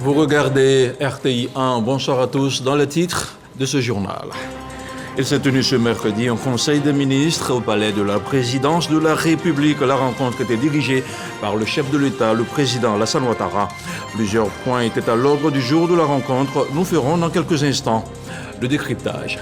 Vous regardez RTI 1, bonsoir à tous, dans le titre de ce journal. Il s'est tenu ce mercredi un conseil des ministres au palais de la présidence de la République. La rencontre était dirigée par le chef de l'État, le président Alassane Ouattara. Plusieurs points étaient à l'ordre du jour de la rencontre. Nous ferons dans quelques instants le décryptage.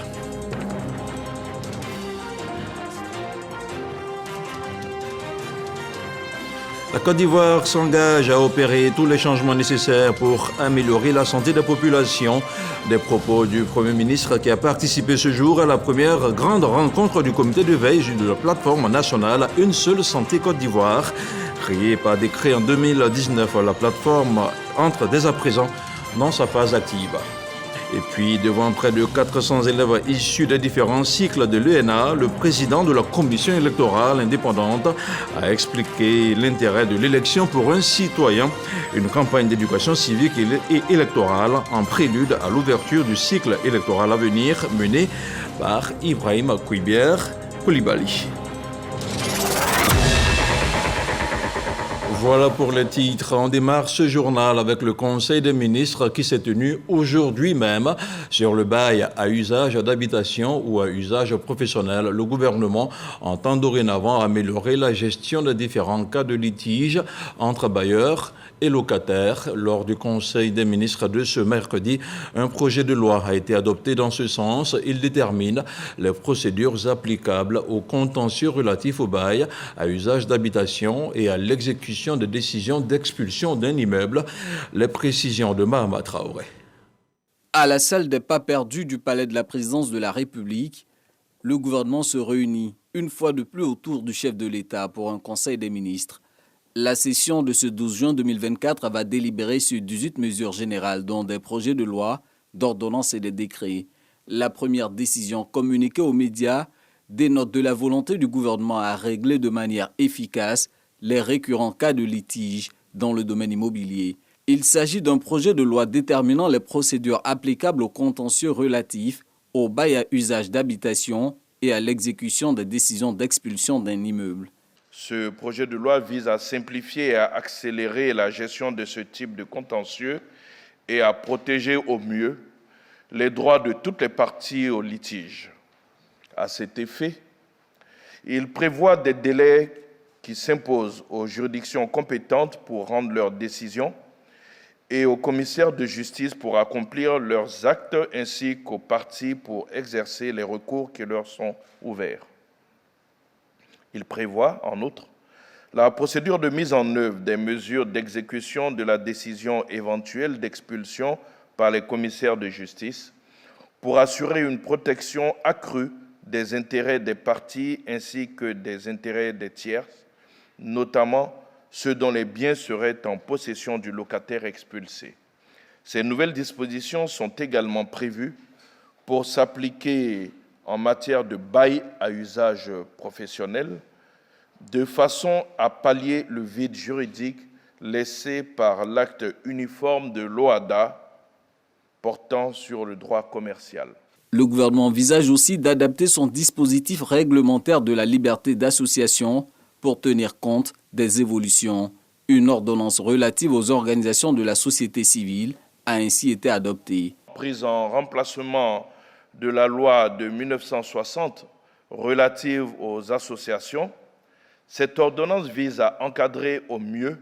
La Côte d'Ivoire s'engage à opérer tous les changements nécessaires pour améliorer la santé des populations. Des propos du Premier ministre qui a participé ce jour à la première grande rencontre du comité de veille de la plateforme nationale Une seule santé Côte d'Ivoire. Créée par décret en 2019, la plateforme entre dès à présent dans sa phase active. Et puis, devant près de 400 élèves issus des différents cycles de l'ENA, le président de la commission électorale indépendante a expliqué l'intérêt de l'élection pour un citoyen, une campagne d'éducation civique et électorale en prélude à l'ouverture du cycle électoral à venir menée par Ibrahim Koulibaly. Voilà pour les titres. On démarre ce journal avec le Conseil des ministres qui s'est tenu aujourd'hui même sur le bail à usage d'habitation ou à usage professionnel. Le gouvernement entend dorénavant améliorer la gestion des différents cas de litige entre bailleurs et locataires. Lors du Conseil des ministres de ce mercredi, un projet de loi a été adopté dans ce sens. Il détermine les procédures applicables aux contentieux relatifs au bail à usage d'habitation et à l'exécution de décisions d'expulsion d'un immeuble. Les précisions de Mahama Traoré. À la salle des pas perdus du palais de la présidence de la République, le gouvernement se réunit une fois de plus autour du chef de l'État pour un conseil des ministres. La session de ce 12 juin 2024 va délibérer sur 18 mesures générales, dont des projets de loi, d'ordonnances et des décrets. La première décision communiquée aux médias dénote de la volonté du gouvernement à régler de manière efficace les récurrents cas de litige dans le domaine immobilier. Il s'agit d'un projet de loi déterminant les procédures applicables aux contentieux relatifs au bail à usage d'habitation et à l'exécution des décisions d'expulsion d'un immeuble. Ce projet de loi vise à simplifier et à accélérer la gestion de ce type de contentieux et à protéger au mieux les droits de toutes les parties au litige. À cet effet, il prévoit des délais qui s'imposent aux juridictions compétentes pour rendre leurs décisions et aux commissaires de justice pour accomplir leurs actes ainsi qu'aux parties pour exercer les recours qui leur sont ouverts. Il prévoit, en outre, la procédure de mise en œuvre des mesures d'exécution de la décision éventuelle d'expulsion par les commissaires de justice pour assurer une protection accrue des intérêts des parties ainsi que des intérêts des tiers, notamment ceux dont les biens seraient en possession du locataire expulsé. Ces nouvelles dispositions sont également prévues pour s'appliquer en matière de bail à usage professionnel, de façon à pallier le vide juridique laissé par l'acte uniforme de l'OHADA portant sur le droit commercial. Le gouvernement envisage aussi d'adapter son dispositif réglementaire de la liberté d'association pour tenir compte des évolutions. Une ordonnance relative aux organisations de la société civile a ainsi été adoptée. Prise en remplacement de la loi de 1960 relative aux associations, cette ordonnance vise à encadrer au mieux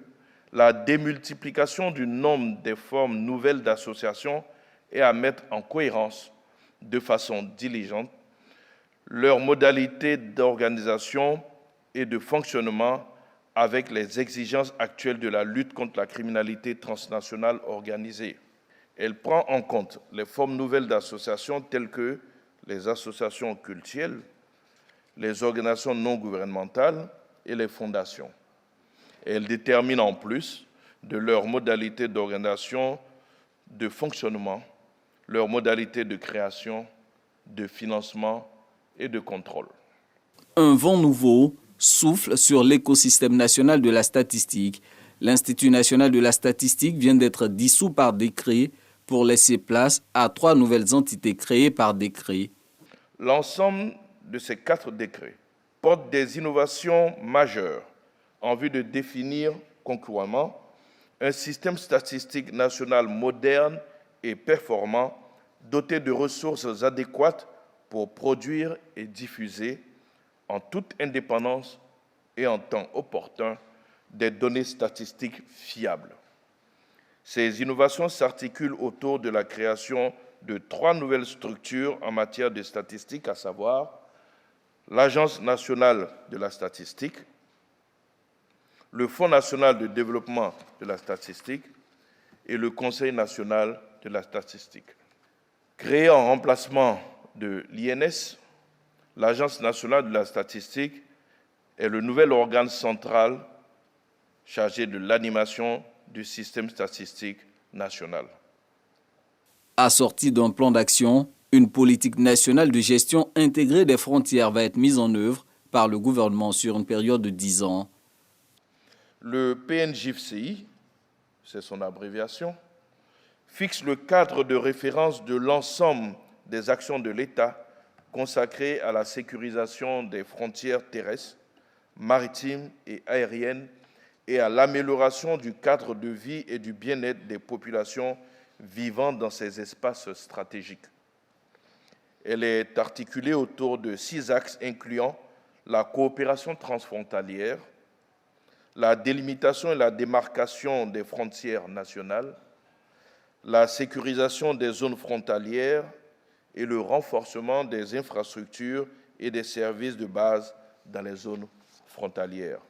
la démultiplication du nombre des formes nouvelles d'associations et à mettre en cohérence, de façon diligente, leurs modalités d'organisation et de fonctionnement avec les exigences actuelles de la lutte contre la criminalité transnationale organisée. Elle prend en compte les formes nouvelles d'associations telles que les associations cultuelles, les organisations non gouvernementales et les fondations. Elle détermine en plus de leurs modalités d'organisation, de fonctionnement, leurs modalités de création, de financement et de contrôle. Un vent nouveau souffle sur l'écosystème national de la statistique. L'Institut national de la statistique vient d'être dissous par décret pour laisser place à 3 nouvelles entités créées par décret. L'ensemble de ces 4 décrets portent des innovations majeures en vue de définir concurremment un système statistique national moderne et performant, doté de ressources adéquates pour produire et diffuser, en toute indépendance et en temps opportun, des données statistiques fiables. Ces innovations s'articulent autour de la création de 3 nouvelles structures en matière de statistique, à savoir l'Agence nationale de la statistique, le Fonds national de développement de la statistique et le Conseil national de la statistique. Créée en remplacement de l'INS, l'Agence nationale de la statistique est le nouvel organe central chargé de l'animation du système statistique national. Assorti d'un plan d'action, une politique nationale de gestion intégrée des frontières va être mise en œuvre par le gouvernement sur une période de 10 ans. Le PNJFCI, c'est son abréviation, fixe le cadre de référence de l'ensemble des actions de l'État consacrées à la sécurisation des frontières terrestres, maritimes et aériennes et à l'amélioration du cadre de vie et du bien-être des populations vivant dans ces espaces stratégiques. Elle est articulée autour de 6 axes incluant la coopération transfrontalière, la délimitation et la démarcation des frontières nationales, la sécurisation des zones frontalières et le renforcement des infrastructures et des services de base dans les zones frontalières.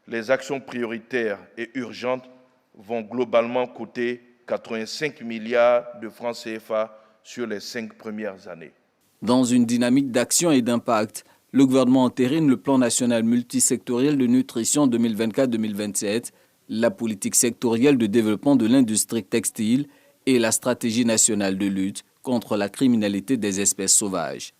Les actions prioritaires et urgentes vont globalement coûter 85 milliards de francs CFA sur les 5 premières années. Dans une dynamique d'action et d'impact, le gouvernement entérine le plan national multisectoriel de nutrition 2024-2027, la politique sectorielle de développement de l'industrie textile et la stratégie nationale de lutte contre la criminalité des espèces sauvages.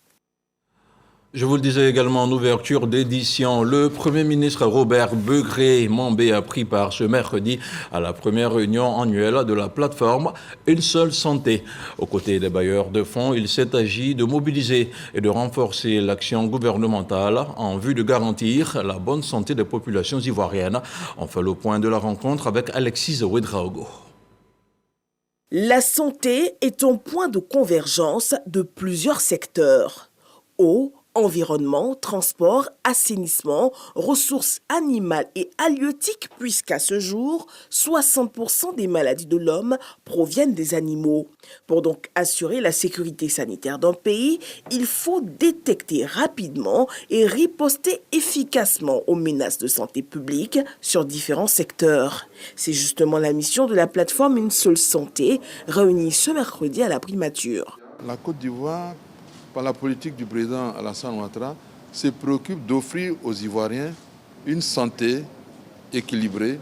Je vous le disais également en ouverture d'édition, le Premier ministre Robert Begré-Mambé a pris part ce mercredi à la première réunion annuelle de la plateforme Une seule santé. Aux côtés des bailleurs de fonds, il s'est agi de mobiliser et de renforcer l'action gouvernementale en vue de garantir la bonne santé des populations ivoiriennes. On fait le point de la rencontre avec Alexis Ouedraogo. La santé est un point de convergence de plusieurs secteurs. Eau, environnement, transport, assainissement, ressources animales et halieutiques, puisqu'à ce jour, 60% des maladies de l'homme proviennent des animaux. Pour donc assurer la sécurité sanitaire d'un pays, il faut détecter rapidement et riposter efficacement aux menaces de santé publique sur différents secteurs. C'est justement la mission de la plateforme Une seule santé, réunie ce mercredi à la primature. La Côte d'Ivoire, par la politique du président Alassane Ouattara, se préoccupe d'offrir aux Ivoiriens une santé équilibrée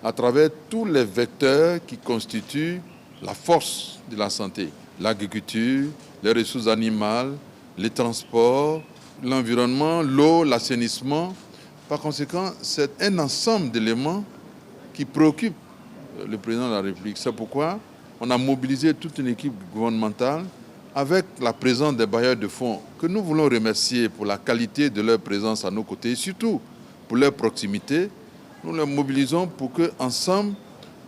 à travers tous les vecteurs qui constituent la force de la santé. L'agriculture, les ressources animales, les transports, l'environnement, l'eau, l'assainissement. Par conséquent, c'est un ensemble d'éléments qui préoccupent le président de la République. C'est pourquoi on a mobilisé toute une équipe gouvernementale avec la présence des bailleurs de fonds que nous voulons remercier pour la qualité de leur présence à nos côtés et surtout pour leur proximité. Nous les mobilisons pour qu'ensemble,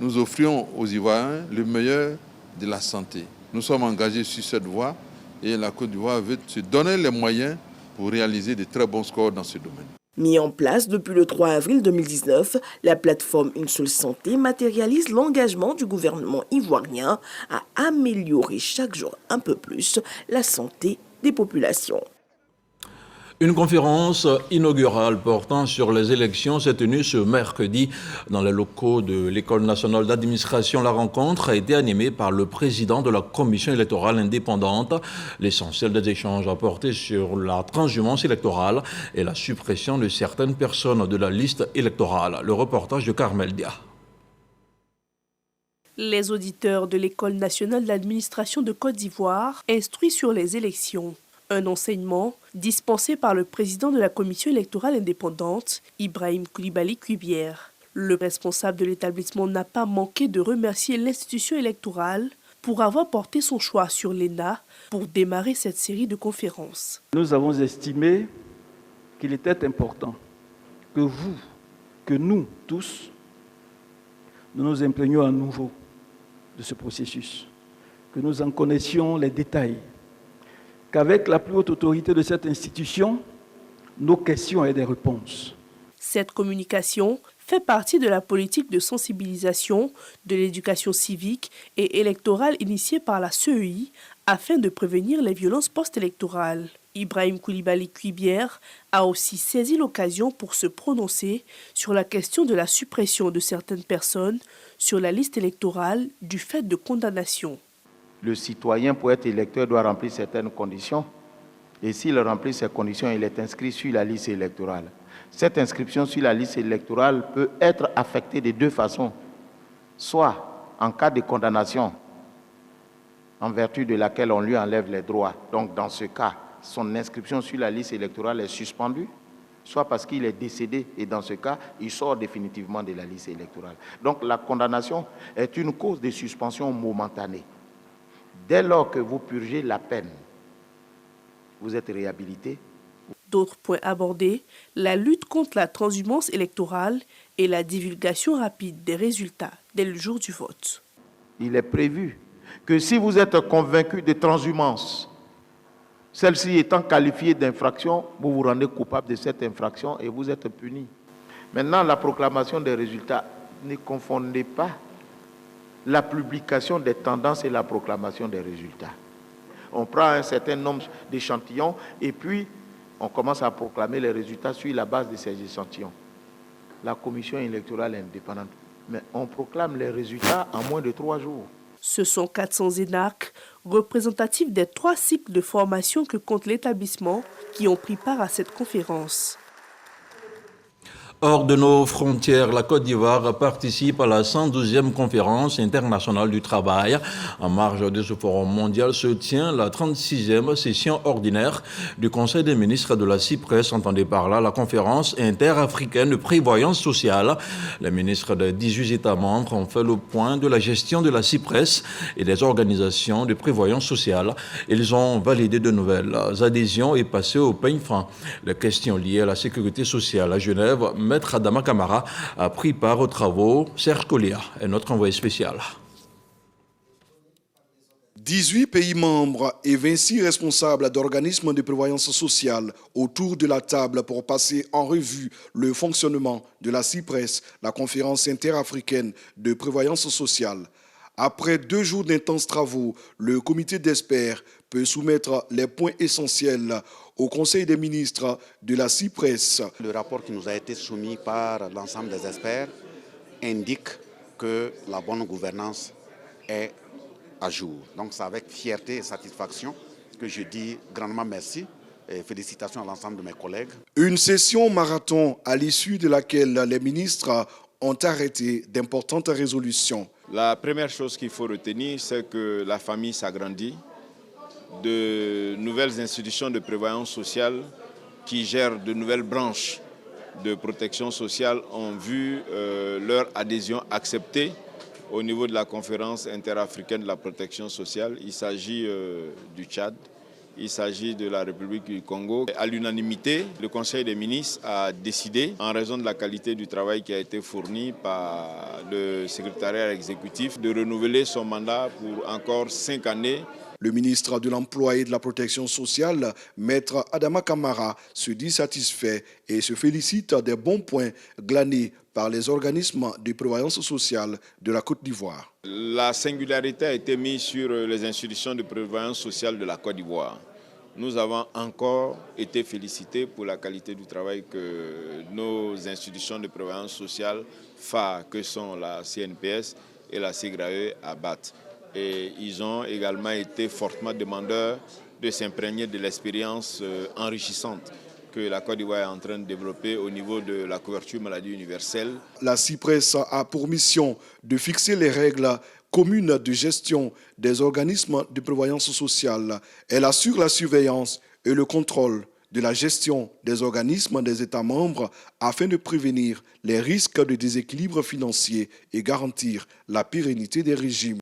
nous offrions aux Ivoiriens le meilleur de la santé. Nous sommes engagés sur cette voie et la Côte d'Ivoire veut se donner les moyens pour réaliser de très bons scores dans ce domaine. Mis en place depuis le 3 avril 2019, la plateforme Une seule santé matérialise l'engagement du gouvernement ivoirien à améliorer chaque jour un peu plus la santé des populations. Une conférence inaugurale portant sur les élections s'est tenue ce mercredi dans les locaux de l'École nationale d'administration. La rencontre a été animée par le président de la commission électorale indépendante. L'essentiel des échanges a porté sur la transhumance électorale et la suppression de certaines personnes de la liste électorale. Le reportage de Carmel Dia. Les auditeurs de l'École nationale d'administration de Côte d'Ivoire instruits sur les élections. Un enseignement dispensé par le président de la commission électorale indépendante, Ibrahim Koulibaly Cubière. Le responsable de l'établissement n'a pas manqué de remercier l'institution électorale pour avoir porté son choix sur l'ENA pour démarrer cette série de conférences. Nous avons estimé qu'il était important que vous, que nous tous, nous nous imprégnions à nouveau de ce processus, que nous en connaissions les détails, qu'avec la plus haute autorité de cette institution, nos questions aient des réponses. Cette communication fait partie de la politique de sensibilisation de l'éducation civique et électorale initiée par la CEI afin de prévenir les violences post-électorales. Ibrahim Koulibaly Cuibière a aussi saisi l'occasion pour se prononcer sur la question de la suppression de certaines personnes sur la liste électorale du fait de condamnations. Le citoyen, pour être électeur, doit remplir certaines conditions. Et s'il remplit ces conditions, il est inscrit sur la liste électorale. Cette inscription sur la liste électorale peut être affectée de deux façons. Soit en cas de condamnation, en vertu de laquelle on lui enlève les droits. Donc dans ce cas, son inscription sur la liste électorale est suspendue, soit parce qu'il est décédé, et dans ce cas, il sort définitivement de la liste électorale. Donc la condamnation est une cause de suspension momentanée. Dès lors que vous purgez la peine, vous êtes réhabilité. D'autres points abordés, la lutte contre la transhumance électorale et la divulgation rapide des résultats dès le jour du vote. Il est prévu que si vous êtes convaincu de transhumance, celle-ci étant qualifiée d'infraction, vous vous rendez coupable de cette infraction et vous êtes puni. Maintenant, la proclamation des résultats, ne confondez pas la publication des tendances et la proclamation des résultats. On prend un certain nombre d'échantillons et puis on commence à proclamer les résultats sur la base de ces échantillons. La commission électorale est indépendante, mais on proclame les résultats en moins de 3 jours. Ce sont 400 énarques, représentatifs des 3 cycles de formation que compte l'établissement, qui ont pris part à cette conférence. Hors de nos frontières, la Côte d'Ivoire participe à la 112e conférence internationale du travail. En marge de ce forum mondial se tient la 36e session ordinaire du Conseil des ministres de la CIPRES, entendez par là la conférence interafricaine de prévoyance sociale. Les ministres de 18 États membres ont fait le point de la gestion de la CIPRES et des organisations de prévoyance sociale. Ils ont validé de nouvelles adhésions et passé au peigne fin. Les questions liées à la sécurité sociale à Genève, Maître Adama Camara a pris part aux travaux. Serge Collia est notre envoyé spécial. 18 pays membres et 26 responsables d'organismes de prévoyance sociale autour de la table pour passer en revue le fonctionnement de la CIPRES, la conférence interafricaine de prévoyance sociale. Après 2 jours d'intenses travaux, le comité d'experts peut soumettre les points essentiels au Conseil des ministres de la CIPRES. Le rapport qui nous a été soumis par l'ensemble des experts indique que la bonne gouvernance est à jour. Donc c'est avec fierté et satisfaction que je dis grandement merci et félicitations à l'ensemble de mes collègues. Une session marathon à l'issue de laquelle les ministres ont arrêté d'importantes résolutions. La première chose qu'il faut retenir, c'est que la famille s'agrandit. De nouvelles institutions de prévoyance sociale qui gèrent de nouvelles branches de protection sociale ont vu leur adhésion acceptée au niveau de la conférence interafricaine de la protection sociale. Il s'agit du Tchad, il s'agit de la République du Congo. À l'unanimité, le Conseil des ministres a décidé, en raison de la qualité du travail qui a été fourni par le secrétariat exécutif, de renouveler son mandat pour encore 5 années. Le ministre de l'Emploi et de la Protection sociale, Maître Adama Camara, se dit satisfait et se félicite des bons points glanés par les organismes de prévoyance sociale de la Côte d'Ivoire. La singularité a été mise sur les institutions de prévoyance sociale de la Côte d'Ivoire. Nous avons encore été félicités pour la qualité du travail que nos institutions de prévoyance sociale phares, que sont la CNPS et la SIGRAE, abattent. Et ils ont également été fortement demandeurs de s'imprégner de l'expérience enrichissante que la Côte d'Ivoire est en train de développer au niveau de la couverture maladie universelle. La CIPRES a pour mission de fixer les règles communes de gestion des organismes de prévoyance sociale. Elle assure la surveillance et le contrôle de la gestion des organismes des États membres afin de prévenir les risques de déséquilibre financier et garantir la pérennité des régimes.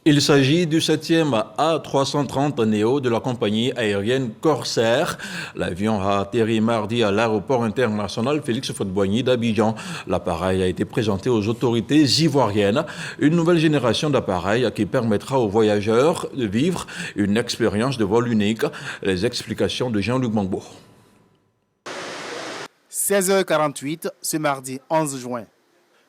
Il s'agit du 7e A330 Neo de la compagnie aérienne Corsair. L'avion a atterri mardi à l'aéroport international Félix Houphouët-Boigny d'Abidjan. L'appareil a été présenté aux autorités ivoiriennes. Une nouvelle génération d'appareils qui permettra aux voyageurs de vivre une expérience de vol unique. Les explications de Jean-Luc Mangbo. 16h48 ce mardi 11 juin.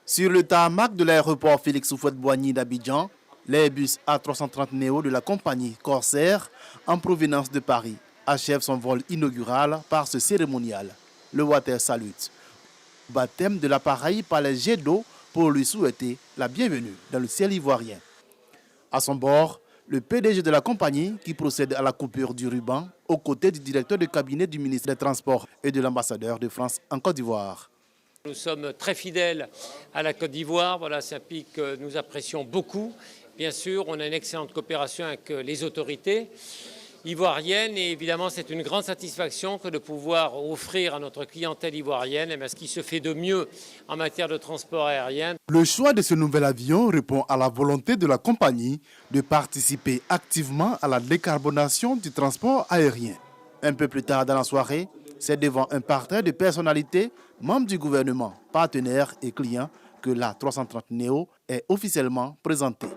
Sur le tarmac de l'aéroport Félix Houphouët-Boigny d'Abidjan, l'Airbus A330 Neo de la compagnie Corsair, en provenance de Paris, achève son vol inaugural par ce cérémonial, le Water Salute. Baptême de l'appareil par les jets d'eau pour lui souhaiter la bienvenue dans le ciel ivoirien. À son bord, le PDG de la compagnie qui procède à la coupure du ruban aux côtés du directeur de cabinet du ministre des Transports et de l'ambassadeur de France en Côte d'Ivoire. Nous sommes très fidèles à la Côte d'Ivoire, voilà, c'est un pays que nous apprécions beaucoup. Bien sûr, on a une excellente coopération avec les autorités ivoiriennes et évidemment, c'est une grande satisfaction que de pouvoir offrir à notre clientèle ivoirienne ce qui se fait de mieux en matière de transport aérien. Le choix de ce nouvel avion répond à la volonté de la compagnie de participer activement à la décarbonation du transport aérien. Un peu plus tard dans la soirée, c'est devant un parterre de personnalités, membres du gouvernement, partenaires et clients que l'A330 Neo est officiellement présentée.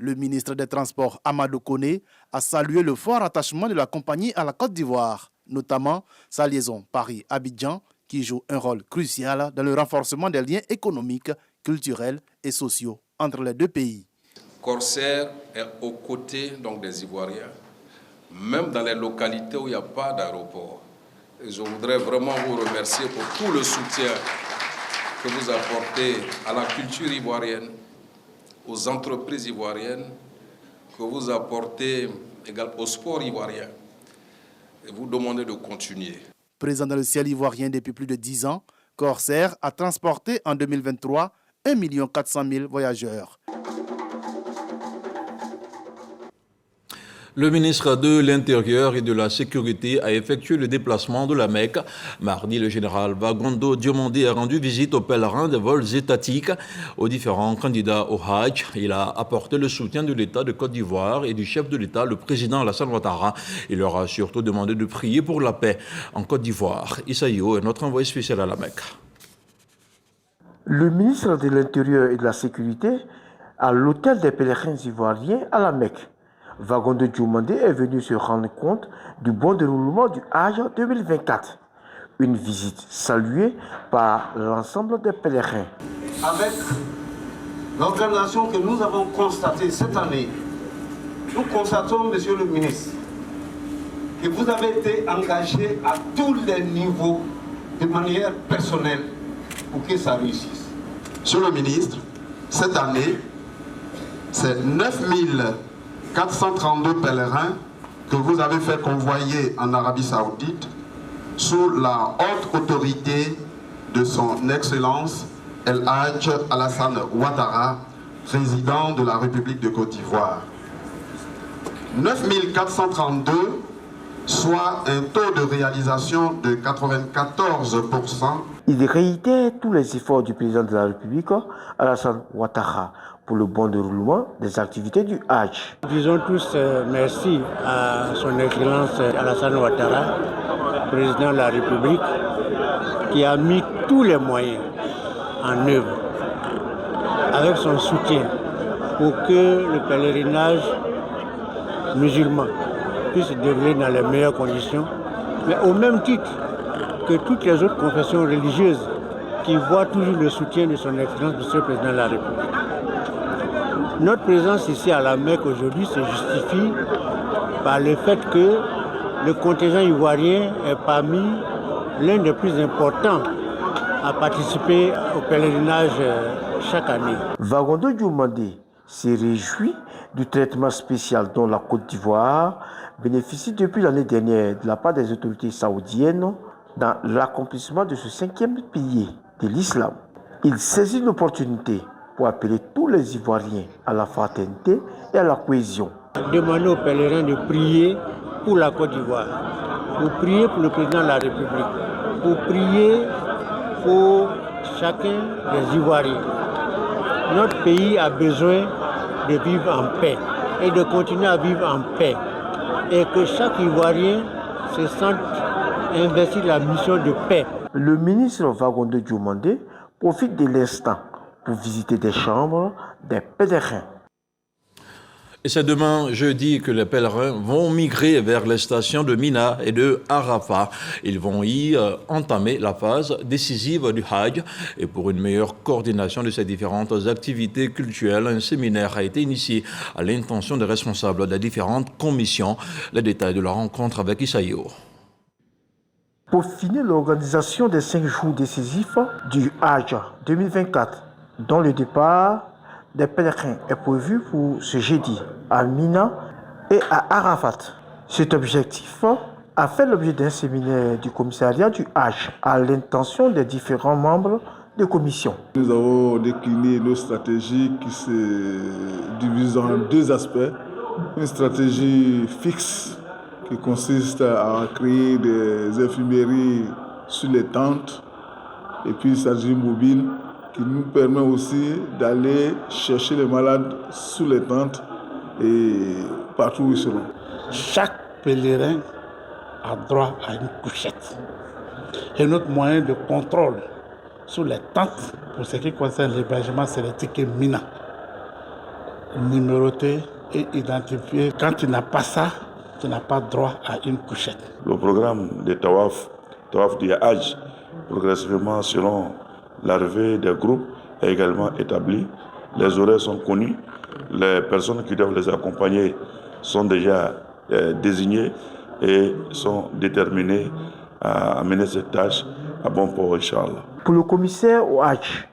Le ministre des Transports, Amadou Koné, a salué le fort attachement de la compagnie à la Côte d'Ivoire, notamment sa liaison Paris-Abidjan, qui joue un rôle crucial dans le renforcement des liens économiques, culturels et sociaux entre les deux pays. Corsair est aux côtés donc, des Ivoiriens, même dans les localités où il n'y a pas d'aéroport. Et je voudrais vraiment vous remercier pour tout le soutien que vous apportez à la culture ivoirienne, aux entreprises ivoiriennes, que vous apportez également au sport ivoirien. Et vous demandez de continuer. Présent dans le ciel ivoirien depuis plus de 10 ans, Corsair a transporté en 2023 1 400 000 voyageurs. Le ministre de l'Intérieur et de la Sécurité a effectué le déplacement de la Mecque. Mardi, le général Bagondo Diomandé a rendu visite aux pèlerins des vols étatiques, aux différents candidats au Hajj. Il a apporté le soutien de l'État de Côte d'Ivoire et du chef de l'État, le président Alassane Ouattara. Il leur a surtout demandé de prier pour la paix en Côte d'Ivoire. Issaïo est notre envoyé spécial à la Mecque. Le ministre de l'Intérieur et de la Sécurité à l'hôtel des pèlerins ivoiriens à la Mecque. Bagondo Diomandé est venu se rendre compte du bon déroulement du Hajj 2024. Une visite saluée par l'ensemble des pèlerins. Avec l'organisation que nous avons constatée cette année, nous constatons, monsieur le ministre, que vous avez été engagé à tous les niveaux de manière personnelle pour que ça réussisse. Monsieur le ministre, cette année, c'est 9432 pèlerins que vous avez fait convoyer en Arabie Saoudite sous la haute autorité de son Excellence El Hadj Alassane Ouattara, président de la République de Côte d'Ivoire. 9432, soit un taux de réalisation de 94%. Il réitère tous les efforts du président de la République, Alassane Ouattara, pour le bon déroulement des activités du Hajj. Disons tous merci à son Excellence Alassane Ouattara, président de la République, qui a mis tous les moyens en œuvre avec son soutien pour que le pèlerinage musulman puisse se dérouler dans les meilleures conditions, mais au même titre que toutes les autres confessions religieuses qui voient toujours le soutien de son Excellence, Monsieur le Président de la République. Notre présence ici à la Mecque aujourd'hui se justifie par le fait que le contingent ivoirien est parmi l'un des plus importants à participer au pèlerinage chaque année. Bagondo Diomandé se réjouit du traitement spécial dont la Côte d'Ivoire bénéficie depuis l'année dernière de la part des autorités saoudiennes dans l'accomplissement de ce 5e pilier de l'islam. Il saisit l'opportunité pour appeler tous les Ivoiriens à la fraternité et à la cohésion. Demander aux pèlerins de prier pour la Côte d'Ivoire, pour prier pour le président de la République, pour prier pour chacun des Ivoiriens. Notre pays a besoin de vivre en paix et de continuer à vivre en paix. Et que chaque Ivoirien se sente investi de la mission de paix. Le ministre Wagonde Diomandé profite de l'instant pour visiter des chambres des pèlerins. Et c'est demain, jeudi, que les pèlerins vont migrer vers les stations de Mina et de Arafat. Ils vont y entamer la phase décisive du Hajj. Et pour une meilleure coordination de ces différentes activités culturelles, un séminaire a été initié à l'intention des responsables des différentes commissions. Les détails de la rencontre avec Isaïo. Pour finir l'organisation des 5 jours décisifs du Hajj 2024, dont le départ des pèlerins est prévu pour ce jeudi à Mina et à Arafat. Cet objectif a fait l'objet d'un séminaire du commissariat du Hajj à l'intention des différents membres de commission. Nous avons décliné nos stratégies qui se divisent en 2 aspects. Une stratégie fixe qui consiste à créer des infirmeries sur les tentes et puis une stratégie mobile qui nous permet aussi d'aller chercher les malades sous les tentes et partout où ils seront. Chaque pèlerin a droit à une couchette. Et notre moyen de contrôle sous les tentes, pour ce qui concerne l'hébergement, c'est les tickets Mina. Numérotés et identifiés. Quand tu n'as pas ça, tu n'as pas droit à une couchette. Le programme de Tawaf du Hajj, progressivement selon l'arrivée des groupes est également établie. Les horaires sont connus. Les personnes qui doivent les accompagner sont déjà désignées et sont déterminées à mener cette tâche à bon port, Inch'Allah. Pour le commissaire au Hajj,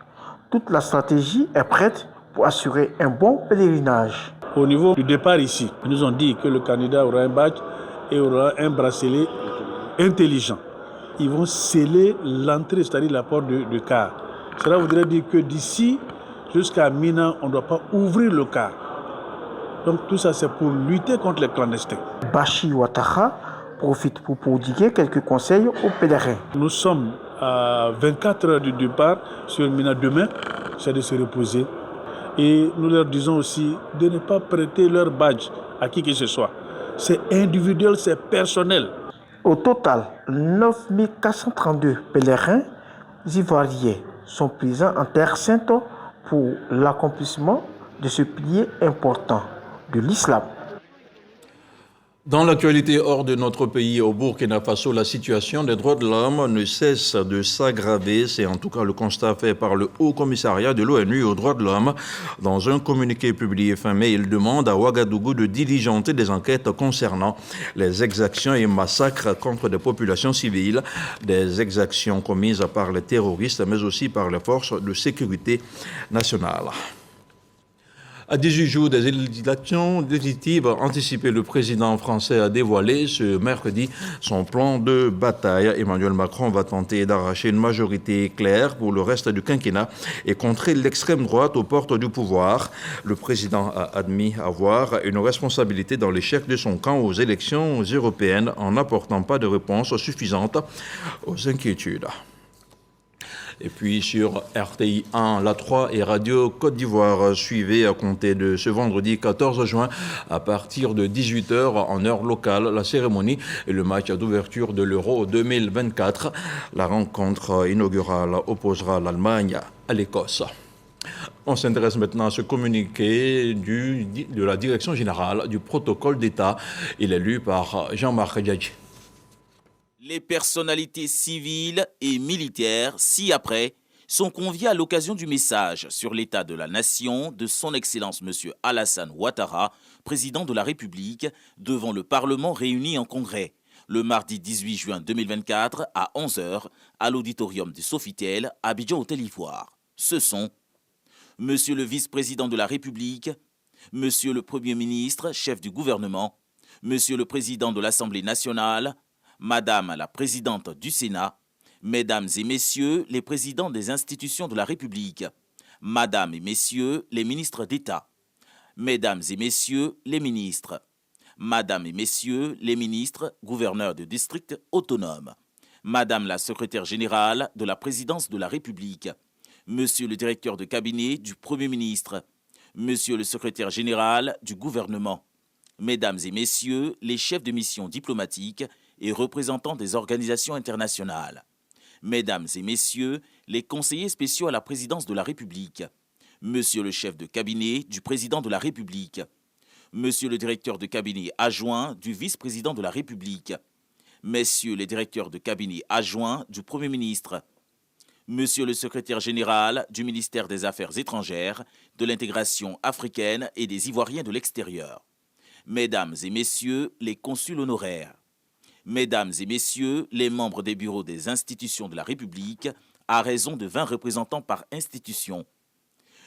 toute la stratégie est prête pour assurer un bon pèlerinage. Au niveau du départ ici, ils nous ont dit que le candidat aura un badge et aura un bracelet intelligent. Ils vont sceller l'entrée, c'est-à-dire la porte du car. Cela voudrait dire que d'ici jusqu'à Mina, on ne doit pas ouvrir le car. Donc tout ça, c'est pour lutter contre les clandestins. Bachi Ouattara profite pour prodiguer quelques conseils aux pèlerins. Nous sommes à 24 heures du départ sur Mina demain, c'est de se reposer. Et nous leur disons aussi de ne pas prêter leur badge à qui que ce soit. C'est individuel, c'est personnel. Au total, 9432 pèlerins ivoiriens sont présents en Terre Sainte pour l'accomplissement de ce pilier important de l'islam. Dans l'actualité hors de notre pays, au Burkina Faso, la situation des droits de l'homme ne cesse de s'aggraver. C'est en tout cas le constat fait par le Haut Commissariat de l'ONU aux droits de l'homme. Dans un communiqué publié fin mai, il demande à Ouagadougou de diligenter des enquêtes concernant les exactions et massacres contre des populations civiles, des exactions commises par les terroristes, mais aussi par les forces de sécurité nationale. À 18 jours des élections définitives anticipées, le président français a dévoilé ce mercredi son plan de bataille. Emmanuel Macron va tenter d'arracher une majorité claire pour le reste du quinquennat et contrer l'extrême droite aux portes du pouvoir. Le président a admis avoir une responsabilité dans l'échec de son camp aux élections européennes en n'apportant pas de réponse suffisante aux inquiétudes. Et puis sur RTI 1, La 3 et Radio Côte d'Ivoire, suivez à compter de ce vendredi 14 juin à partir de 18h en heure locale la cérémonie et le match d'ouverture de l'Euro 2024. La rencontre inaugurale opposera l'Allemagne à l'Écosse. On s'intéresse maintenant à ce communiqué de la Direction générale du protocole d'État. Il est lu par Jean-Marc Diadji. Les personnalités civiles et militaires, ci-après, sont conviés à l'occasion du message sur l'état de la nation de son Excellence M. Alassane Ouattara, président de la République, devant le Parlement réuni en congrès, le mardi 18 juin 2024 à 11h à l'auditorium du Sofitel, à Abidjan, Hôtel Ivoire. Ce sont Monsieur le vice-président de la République, Monsieur le Premier ministre, chef du gouvernement, Monsieur le président de l'Assemblée nationale, Madame la présidente du Sénat, Mesdames et Messieurs les présidents des institutions de la République, Madame et Messieurs les ministres d'État, Mesdames et Messieurs les ministres, Madame et Messieurs les ministres gouverneurs de districts autonomes, Madame la secrétaire générale de la présidence de la République, Monsieur le directeur de cabinet du Premier ministre, Monsieur le secrétaire général du gouvernement, Mesdames et Messieurs les chefs de mission diplomatiques et représentants des organisations internationales, Mesdames et Messieurs les conseillers spéciaux à la présidence de la République, Monsieur le chef de cabinet du président de la République, Monsieur le directeur de cabinet adjoint du vice-président de la République, Messieurs les directeurs de cabinet adjoints du Premier ministre, Monsieur le secrétaire général du ministère des Affaires étrangères, de l'intégration africaine et des Ivoiriens de l'extérieur, Mesdames et Messieurs les consuls honoraires, Mesdames et Messieurs les membres des bureaux des institutions de la République, à raison de 20 représentants par institution,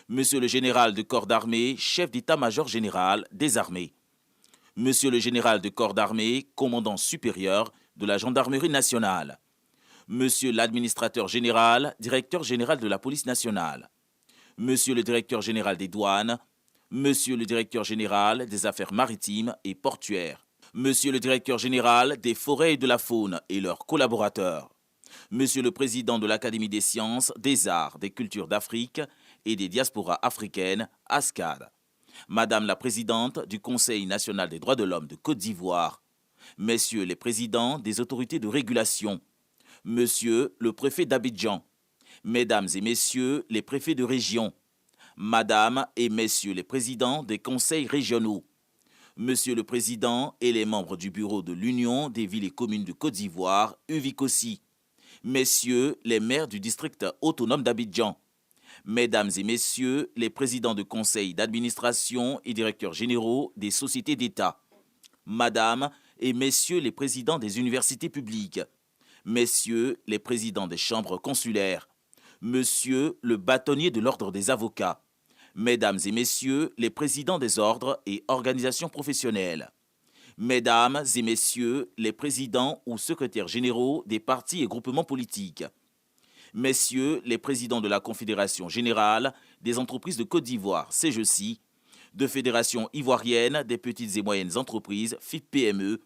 Monsieur le général de corps d'armée, chef d'état-major général des armées, Monsieur le général de corps d'armée, commandant supérieur de la gendarmerie nationale, Monsieur l'administrateur général, directeur général de la police nationale, Monsieur le directeur général des douanes, Monsieur le directeur général des affaires maritimes et portuaires, Monsieur le directeur général des forêts et de la faune et leurs collaborateurs, Monsieur le président de l'Académie des sciences, des arts, des cultures d'Afrique et des diasporas africaines, ASCAD, Madame la présidente du Conseil national des droits de l'homme de Côte d'Ivoire, Messieurs les présidents des autorités de régulation, Monsieur le préfet d'Abidjan, Mesdames et Messieurs les préfets de région, Madame et Messieurs les présidents des conseils régionaux, Monsieur le Président et les membres du bureau de l'Union des villes et communes de Côte d'Ivoire, UVICOSI, Messieurs les maires du district autonome d'Abidjan, Mesdames et Messieurs les présidents de conseils d'administration et directeurs généraux des sociétés d'État, Madame et Messieurs les présidents des universités publiques, Messieurs les présidents des chambres consulaires, Monsieur le bâtonnier de l'ordre des avocats, Mesdames et Messieurs les présidents des ordres et organisations professionnelles, Mesdames et Messieurs les présidents ou secrétaires généraux des partis et groupements politiques, Messieurs les présidents de la Confédération générale des entreprises de Côte d'Ivoire, CGECI, de Fédération ivoirienne des petites et moyennes entreprises, FIP-PME,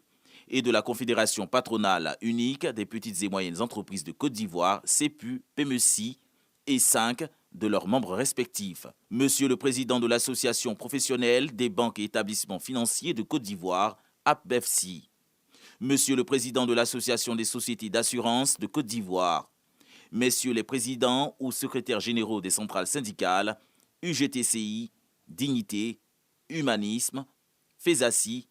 et de la Confédération patronale unique des petites et moyennes entreprises de Côte d'Ivoire, CEPU-PMECI, et 5 de leurs membres respectifs. Monsieur le président de l'Association professionnelle des banques et établissements financiers de Côte d'Ivoire, APBEFSI, Monsieur le président de l'Association des sociétés d'assurance de Côte d'Ivoire, Messieurs les présidents ou secrétaires généraux des centrales syndicales, UGTCI, Dignité, Humanisme, FESACI,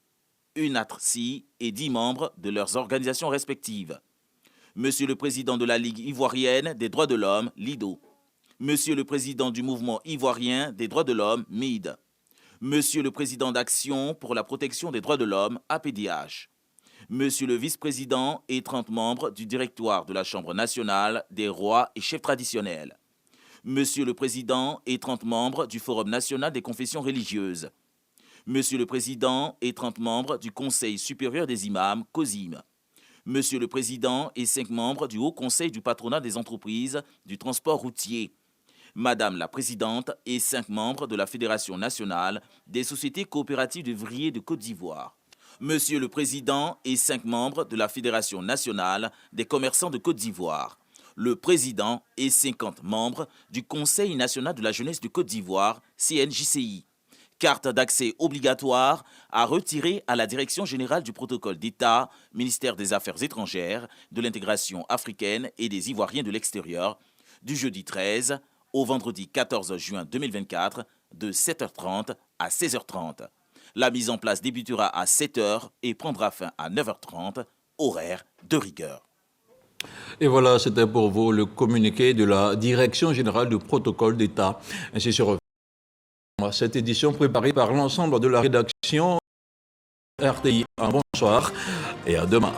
UNATRCI et 10 membres de leurs organisations respectives. Monsieur le président de la Ligue ivoirienne des droits de l'homme, LIDO, Monsieur le président du mouvement ivoirien des droits de l'homme, MID, Monsieur le président d'Action pour la protection des droits de l'homme, APDH, Monsieur le vice-président et 30 membres du directoire de la Chambre nationale des rois et chefs traditionnels, Monsieur le président et 30 membres du Forum national des confessions religieuses, Monsieur le président et 30 membres du Conseil supérieur des imams, COSIM, Monsieur le président et 5 membres du Haut Conseil du patronat des entreprises du transport routier, Madame la présidente et 5 membres de la Fédération nationale des sociétés coopératives d'ouvriers de Côte d'Ivoire, Monsieur le président et 5 membres de la Fédération nationale des commerçants de Côte d'Ivoire, le président et 50 membres du Conseil national de la jeunesse de Côte d'Ivoire, CNJCI. Carte d'accès obligatoire à retirer à la Direction générale du protocole d'État, ministère des Affaires étrangères, de l'intégration africaine et des Ivoiriens de l'extérieur, du jeudi 13 au vendredi 14 juin 2024, de 7h30 à 16h30. La mise en place débutera à 7h et prendra fin à 9h30, horaire de rigueur. Et voilà, c'était pour vous le communiqué de la Direction générale du protocole d'État. Ainsi se refait cette édition préparée par l'ensemble de la rédaction RTI. Un bonsoir et à demain.